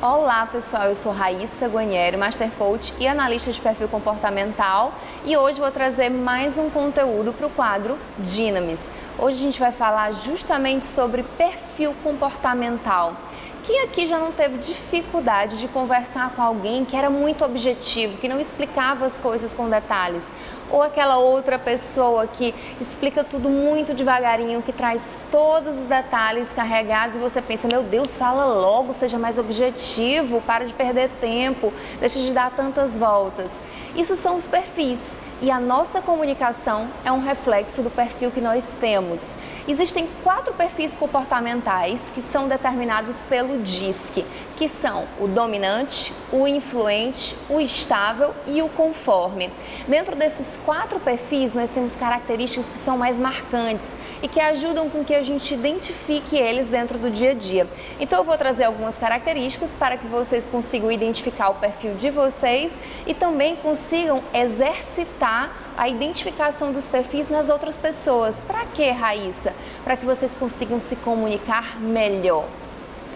Olá pessoal, eu sou Raíssa Guarnieri, Master Coach e analista de perfil comportamental, e hoje vou trazer mais um conteúdo para o quadro Dinamis. Hoje a gente vai falar justamente sobre perfil comportamental. Quem aqui já não teve dificuldade de conversar com alguém que era muito objetivo, que não explicava as coisas com detalhes? Ou aquela outra pessoa que explica tudo muito devagarinho, que traz todos os detalhes carregados e você pensa, meu Deus, fala logo, seja mais objetivo, para de perder tempo, deixa de dar tantas voltas. Isso são os perfis. E a nossa comunicação é um reflexo do perfil que nós temos. Existem 4 perfis comportamentais que são determinados pelo DISC, que são o dominante, o influente, o estável e o conforme. Dentro desses 4 perfis, nós temos características que são mais marcantes e que ajudam com que a gente identifique eles dentro do dia a dia. Então eu vou trazer algumas características para que vocês consigam identificar o perfil de vocês e também consigam exercitar a identificação dos perfis nas outras pessoas. Para quê, Raíssa? Para que vocês consigam se comunicar melhor.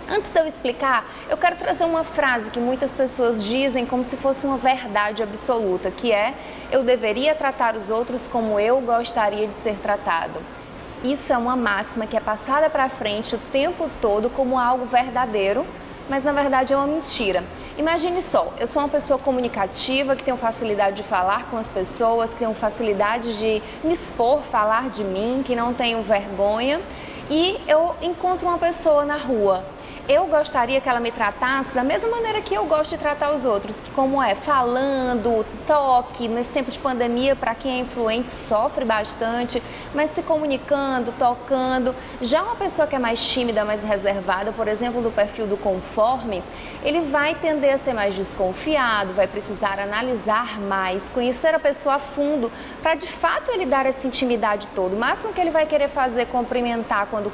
Antes de eu explicar, eu quero trazer uma frase que muitas pessoas dizem como se fosse uma verdade absoluta, que é: eu deveria tratar os outros como eu gostaria de ser tratado. Isso é uma máxima que é passada para frente o tempo todo como algo verdadeiro, mas na verdade é uma mentira. Imagine só, eu sou uma pessoa comunicativa, que tenho facilidade de falar com as pessoas, que tenho facilidade de me expor, falar de mim, que não tenho vergonha, e eu encontro uma pessoa na rua. Eu gostaria que ela me tratasse da mesma maneira que eu gosto de tratar os outros, que como é, falando, toque, nesse tempo de pandemia, para quem é influente, sofre bastante, mas se comunicando, tocando. Já uma pessoa que é mais tímida, mais reservada, por exemplo, do perfil do conforme, ele vai tender a ser mais desconfiado, vai precisar analisar mais, conhecer a pessoa a fundo, para de fato ele dar essa intimidade toda. O máximo que ele vai querer fazer, cumprimentar quando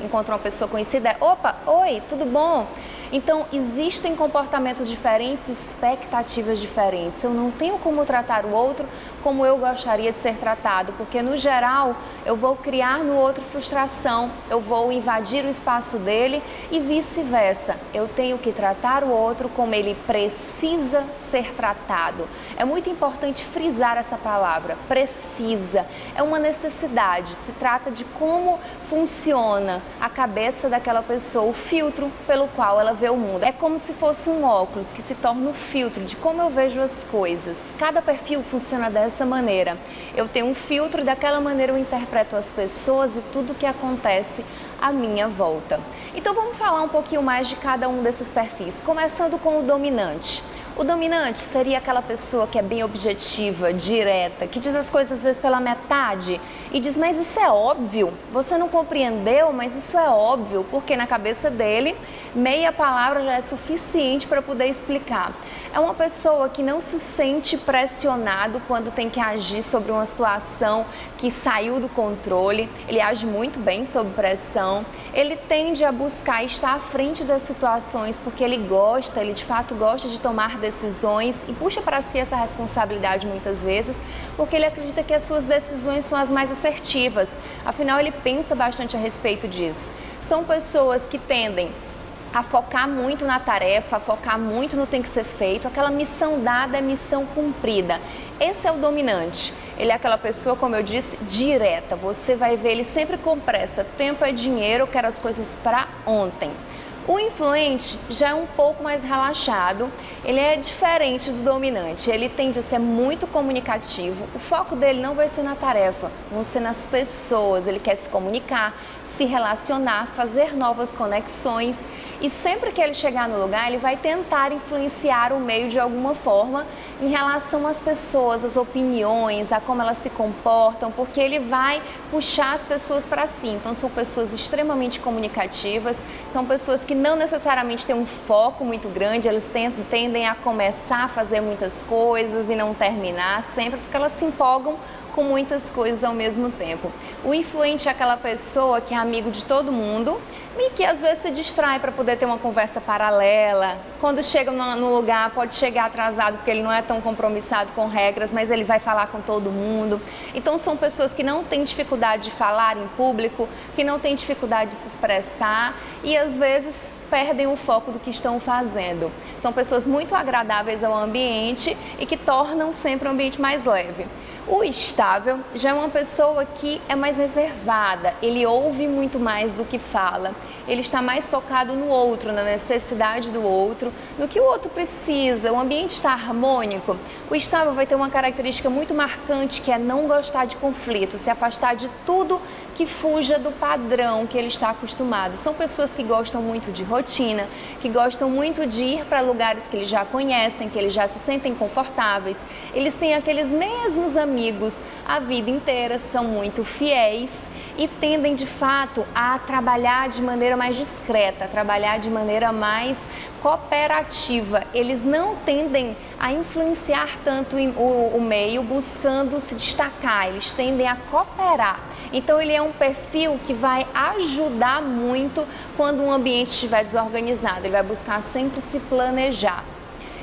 encontra uma pessoa conhecida é: opa, oi, tudo bom? Então, existem comportamentos diferentes, expectativas diferentes. Eu não tenho como tratar o outro como eu gostaria de ser tratado, porque no geral eu vou criar no outro frustração, eu vou invadir o espaço dele e vice-versa. Eu tenho que tratar o outro como ele precisa ser tratado. É muito importante frisar essa palavra, precisa. É uma necessidade, se trata de como funciona a cabeça daquela pessoa, o filtro pelo qual ela vê o mundo. É como se fosse um óculos que se torna um filtro de como eu vejo as coisas. Cada perfil funciona dessa maneira. Eu tenho um filtro e daquela maneira eu interpreto as pessoas e tudo que acontece à minha volta. Então vamos falar um pouquinho mais de cada um desses perfis, começando com o dominante. O dominante seria aquela pessoa que é bem objetiva, direta, que diz as coisas às vezes pela metade e diz, mas isso é óbvio, você não compreendeu, mas isso é óbvio, porque na cabeça dele meia palavra já é suficiente para poder explicar. É uma pessoa que não se sente pressionado quando tem que agir sobre uma situação que saiu do controle, ele age muito bem sob pressão, ele tende a buscar estar à frente das situações porque ele de fato gosta de tomar decisões e puxa para si essa responsabilidade muitas vezes, porque ele acredita que as suas decisões são as mais assertivas, afinal ele pensa bastante a respeito disso. São pessoas que tendem a focar muito na tarefa, a focar muito no tem que ser feito, aquela missão dada é missão cumprida. Esse é o dominante. Ele é aquela pessoa, como eu disse, direta. Você vai ver ele sempre com pressa. Tempo é dinheiro, eu quero as coisas para ontem. O influente já é um pouco mais relaxado, ele é diferente do dominante, ele tende a ser muito comunicativo, o foco dele não vai ser na tarefa, vão ser nas pessoas, ele quer se comunicar, se relacionar, fazer novas conexões e sempre que ele chegar no lugar, ele vai tentar influenciar o meio de alguma forma em relação às pessoas, às opiniões, a como elas se comportam, porque ele vai puxar as pessoas para si. Então são pessoas extremamente comunicativas, são pessoas que não necessariamente têm um foco muito grande, elas tendem a começar a fazer muitas coisas e não terminar sempre, porque elas se empolgam com muitas coisas ao mesmo tempo. O influente é aquela pessoa que é amigo de todo mundo e que às vezes se distrai para poder ter uma conversa paralela. Quando chega no lugar, pode chegar atrasado porque ele não é tão compromissado com regras, mas ele vai falar com todo mundo. Então são pessoas que não têm dificuldade de falar em público, que não têm dificuldade de se expressar e às vezes perdem o foco do que estão fazendo. São pessoas muito agradáveis ao ambiente e que tornam sempre o ambiente mais leve. O estável já é uma pessoa que é mais reservada, ele ouve muito mais do que fala, ele está mais focado no outro, na necessidade do outro, no que o outro precisa, o ambiente está harmônico. O estável vai ter uma característica muito marcante, que é não gostar de conflito, se afastar de tudo que fuja do padrão que ele está acostumado. São pessoas que gostam muito de rotina, que gostam muito de ir para lugares que eles já conhecem, que eles já se sentem confortáveis. Eles têm aqueles mesmos amigos a vida inteira, são muito fiéis e tendem de fato a trabalhar de maneira mais discreta, a trabalhar de maneira mais cooperativa. Eles não tendem a influenciar tanto o meio buscando se destacar, eles tendem a cooperar. Então ele é um perfil que vai ajudar muito quando um ambiente estiver desorganizado, ele vai buscar sempre se planejar.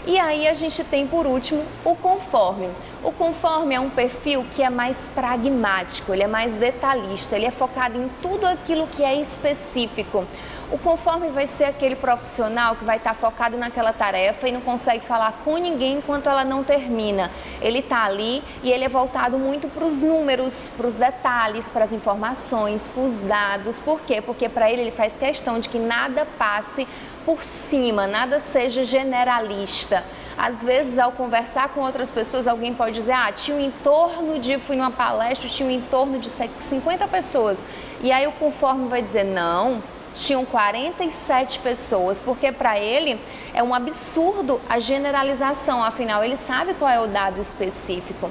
E aí a gente tem por último o conforme. O conforme é um perfil que é mais pragmático, ele é mais detalhista, ele é focado em tudo aquilo que é específico. O conforme vai ser aquele profissional que vai estar focado naquela tarefa e não consegue falar com ninguém enquanto ela não termina. Ele está ali e ele é voltado muito para os números, para os detalhes, para as informações, para os dados. Por quê? Porque para ele faz questão de que nada passe por cima, nada seja generalista. Às vezes, ao conversar com outras pessoas, alguém pode dizer, tinha um entorno de, fui numa palestra, tinha um entorno de 50 pessoas. E aí o conforme vai dizer, não, tinham 47 pessoas, porque para ele é um absurdo a generalização, afinal ele sabe qual é o dado específico.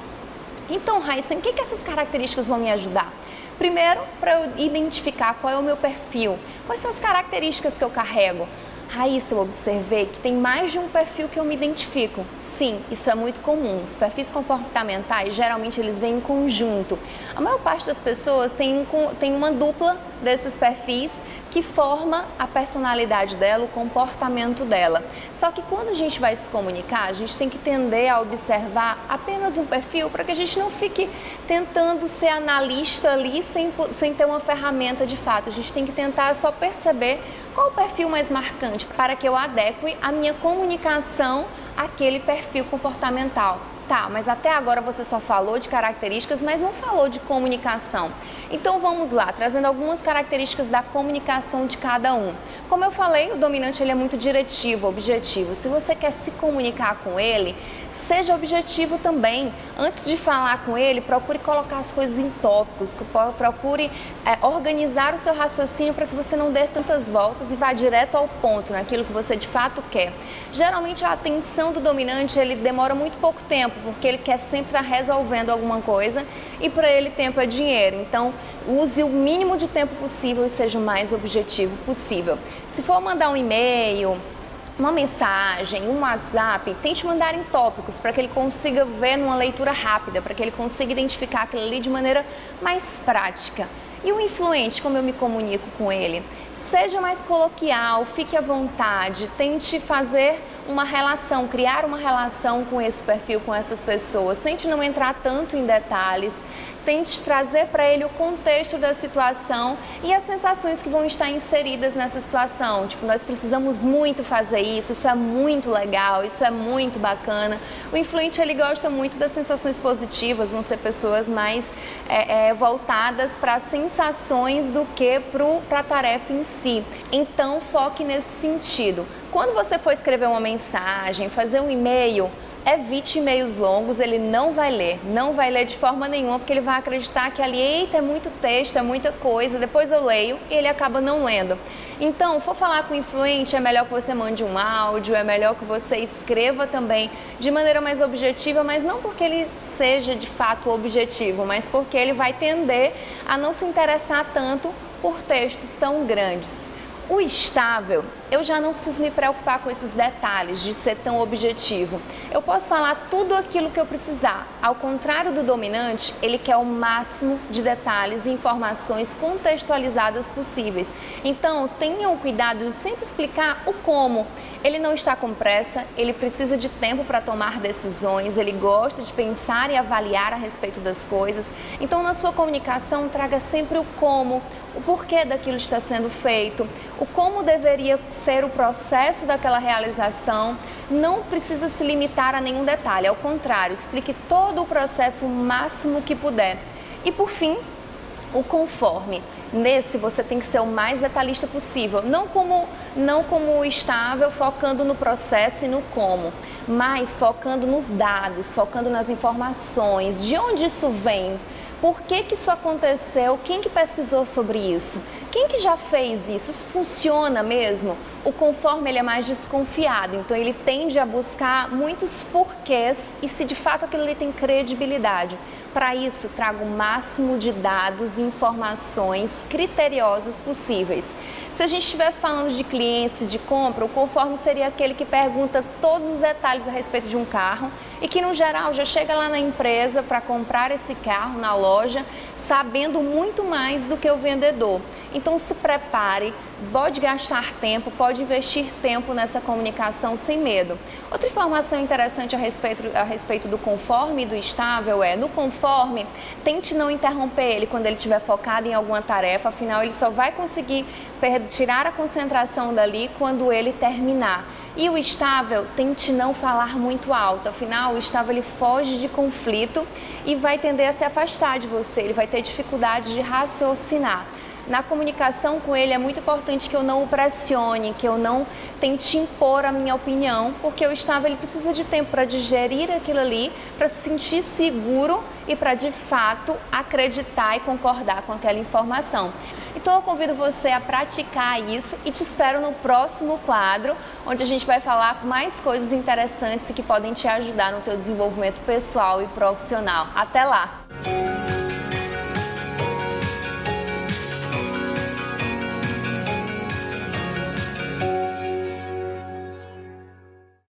Então, Raíssa, em que essas características vão me ajudar? Primeiro, para eu identificar qual é o meu perfil, quais são as características que eu carrego. Raíssa, eu observei que tem mais de um perfil que eu me identifico. Sim, isso é muito comum. Os perfis comportamentais, geralmente, eles vêm em conjunto. A maior parte das pessoas tem uma dupla desses perfis que forma a personalidade dela, o comportamento dela. Só que quando a gente vai se comunicar, a gente tem que tender a observar apenas um perfil para que a gente não fique tentando ser analista ali sem ter uma ferramenta de fato. A gente tem que tentar só perceber qual o perfil mais marcante para que eu adeque a minha comunicação àquele perfil comportamental. Tá, mas até agora você só falou de características, mas não falou de comunicação. Então vamos lá, trazendo algumas características da comunicação de cada um. Como eu falei, o dominante ele é muito diretivo, objetivo. Se você quer se comunicar com ele, seja objetivo também. Antes de falar com ele, procure colocar as coisas em tópicos, procure organizar o seu raciocínio para que você não dê tantas voltas e vá direto ao ponto, naquilo que você de fato quer. Geralmente a atenção do dominante ele demora muito pouco tempo, porque ele quer sempre estar resolvendo alguma coisa e para ele tempo é dinheiro. Então use o mínimo de tempo possível e seja o mais objetivo possível. Se for mandar um e-mail, uma mensagem, um WhatsApp, tente mandar em tópicos para que ele consiga ver numa leitura rápida, para que ele consiga identificar aquilo ali de maneira mais prática. E o influente, como eu me comunico com ele? Seja mais coloquial, fique à vontade, tente fazer uma relação, criar uma relação com esse perfil, com essas pessoas. Tente não entrar tanto em detalhes, tente trazer para ele o contexto da situação e as sensações que vão estar inseridas nessa situação. Tipo, nós precisamos muito fazer isso, isso é muito legal, isso é muito bacana. O influente, ele gosta muito das sensações positivas, vão ser pessoas mais voltadas para as sensações do que para a tarefa em si. Então, foque nesse sentido. Quando você for escrever uma mensagem, fazer um e-mail, evite e-mails longos, ele não vai ler de forma nenhuma, porque ele vai acreditar que ali, eita, é muito texto, é muita coisa, depois eu leio e ele acaba não lendo. Então, for falar com o influente, é melhor que você mande um áudio, é melhor que você escreva também de maneira mais objetiva, mas não porque ele seja de fato objetivo, mas porque ele vai tender a não se interessar tanto por textos tão grandes. O estável, eu já não preciso me preocupar com esses detalhes de ser tão objetivo. Eu posso falar tudo aquilo que eu precisar. Ao contrário do dominante, ele quer o máximo de detalhes e informações contextualizadas possíveis. Então, tenham cuidado de sempre explicar o como. Ele não está com pressa, ele precisa de tempo para tomar decisões, ele gosta de pensar e avaliar a respeito das coisas. Então, na sua comunicação, traga sempre o como, o porquê daquilo está sendo feito, o como deveria conhecer o processo daquela realização, não precisa se limitar a nenhum detalhe, ao contrário, explique todo o processo o máximo que puder. E por fim, o conforme. Nesse você tem que ser o mais detalhista possível, não como o estável, focando no processo e no como, mas focando nos dados, focando nas informações, de onde isso vem, por que isso aconteceu, quem que pesquisou sobre isso, quem que já fez isso, isso funciona mesmo? O conforme ele é mais desconfiado, então ele tende a buscar muitos porquês e se de fato aquilo ali tem credibilidade. Para isso, traga o máximo de dados e informações criteriosas possíveis. Se a gente estivesse falando de clientes e de compra, o conforme seria aquele que pergunta todos os detalhes a respeito de um carro e que, no geral, já chega lá na empresa para comprar esse carro na loja, sabendo muito mais do que o vendedor. Então se prepare, pode gastar tempo, pode investir tempo nessa comunicação sem medo. Outra informação interessante a respeito do conforme e do estável é, no conforme, tente não interromper ele quando ele estiver focado em alguma tarefa, afinal ele só vai conseguir tirar a concentração dali quando ele terminar. E o estável, tente não falar muito alto, afinal o estável ele foge de conflito e vai tender a se afastar de você, ele vai ter dificuldade de raciocinar. Na comunicação com ele é muito importante que eu não o pressione, que eu não tente impor a minha opinião, porque o estável ele precisa de tempo para digerir aquilo ali, para se sentir seguro e para de fato acreditar e concordar com aquela informação. Então eu convido você a praticar isso e te espero no próximo quadro, onde a gente vai falar mais coisas interessantes que podem te ajudar no teu desenvolvimento pessoal e profissional. Até lá!